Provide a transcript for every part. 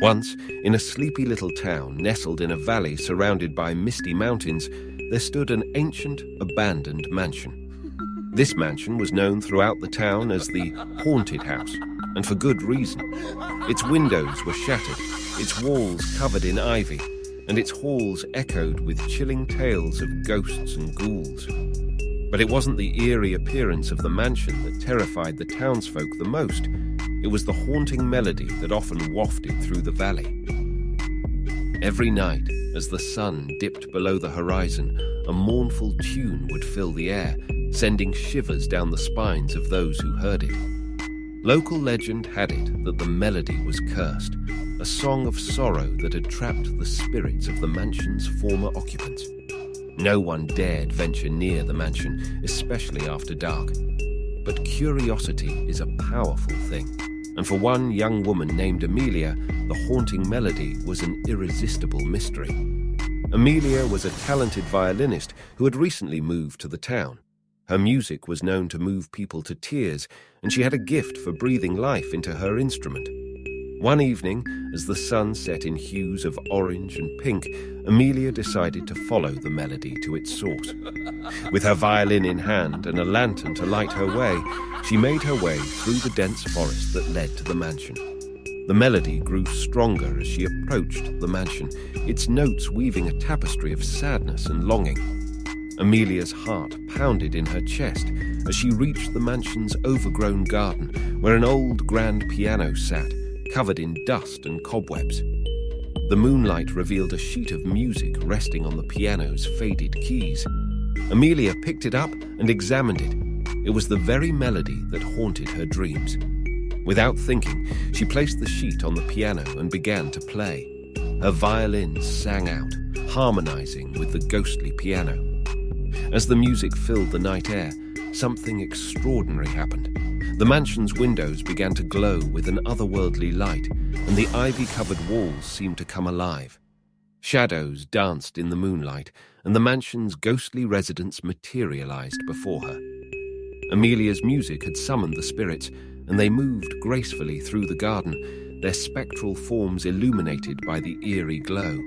Once, in a sleepy little town nestled in a valley surrounded by misty mountains, there stood an ancient, abandoned mansion. This mansion was known throughout the town as the Haunted House, and for good reason. Its windows were shattered, its walls covered in ivy, and its halls echoed with chilling tales of ghosts and ghouls. But it wasn't the eerie appearance of the mansion that terrified the townsfolk the most. It was the haunting melody that often wafted through the valley. Every night, as the sun dipped below the horizon, a mournful tune would fill the air, sending shivers down the spines of those who heard it. Local legend had it that the melody was cursed, a song of sorrow that had trapped the spirits of the mansion's former occupants. No one dared venture near the mansion, especially after dark. But curiosity is a powerful thing, and for one young woman named Amelia, the haunting melody was an irresistible mystery. Amelia was a talented violinist who had recently moved to the town. Her music was known to move people to tears, and she had a gift for breathing life into her instrument. One evening, as the sun set in hues of orange and pink, Amelia decided to follow the melody to its source. With her violin in hand and a lantern to light her way, she made her way through the dense forest that led to the mansion. The melody grew stronger as she approached the mansion, its notes weaving a tapestry of sadness and longing. Amelia's heart pounded in her chest as she reached the mansion's overgrown garden, where an old grand piano sat, covered in dust and cobwebs. The moonlight revealed a sheet of music resting on the piano's faded keys. Amelia picked it up and examined it. It was the very melody that haunted her dreams. Without thinking, she placed the sheet on the piano and began to play. Her violin sang out, harmonizing with the ghostly piano. As the music filled the night air, something extraordinary happened. The mansion's windows began to glow with an otherworldly light, and the ivy-covered walls seemed to come alive. Shadows danced in the moonlight, and the mansion's ghostly residents materialized before her. Amelia's music had summoned the spirits, and they moved gracefully through the garden, their spectral forms illuminated by the eerie glow.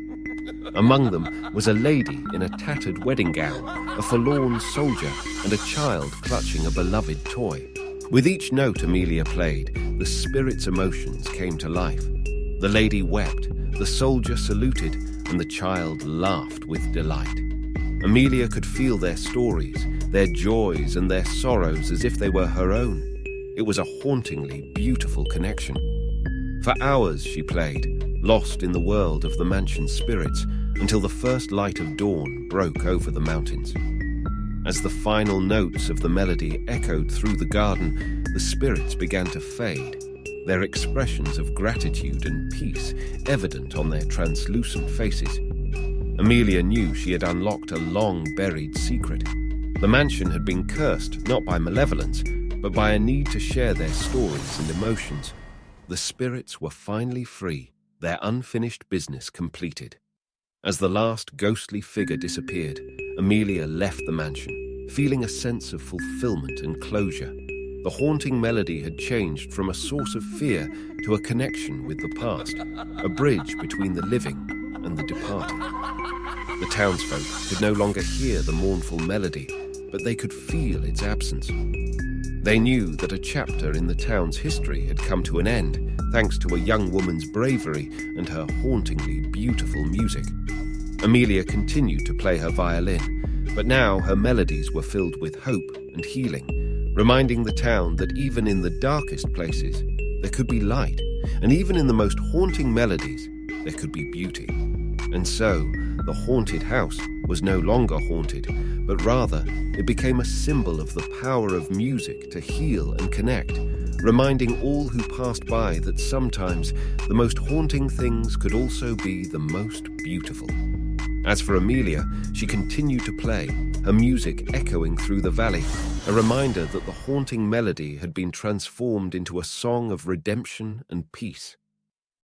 Among them was a lady in a tattered wedding gown, a forlorn soldier, and a child clutching a beloved toy. With each note Amelia played, the spirit's emotions came to life. The lady wept, the soldier saluted, and the child laughed with delight. Amelia could feel their stories, their joys and their sorrows as if they were her own. It was a hauntingly beautiful connection. For hours she played, lost in the world of the mansion's spirits, until the first light of dawn broke over the mountains. As the final notes of the melody echoed through the garden, the spirits began to fade, their expressions of gratitude and peace evident on their translucent faces. Amelia knew she had unlocked a long-buried secret. The mansion had been cursed not by malevolence, but by a need to share their stories and emotions. The spirits were finally free, their unfinished business completed. As the last ghostly figure disappeared, Amelia left the mansion, feeling a sense of fulfillment and closure. The haunting melody had changed from a source of fear to a connection with the past, a bridge between the living and the departed. The townsfolk could no longer hear the mournful melody, but they could feel its absence. They knew that a chapter in the town's history had come to an end, thanks to a young woman's bravery and her hauntingly beautiful music. Amelia continued to play her violin, but now her melodies were filled with hope and healing, reminding the town that even in the darkest places, there could be light, and even in the most haunting melodies, there could be beauty. And so, the haunted house was no longer haunted, but rather it became a symbol of the power of music to heal and connect, reminding all who passed by that sometimes the most haunting things could also be the most beautiful. As for Amelia, she continued to play, her music echoing through the valley, a reminder that the haunting melody had been transformed into a song of redemption and peace.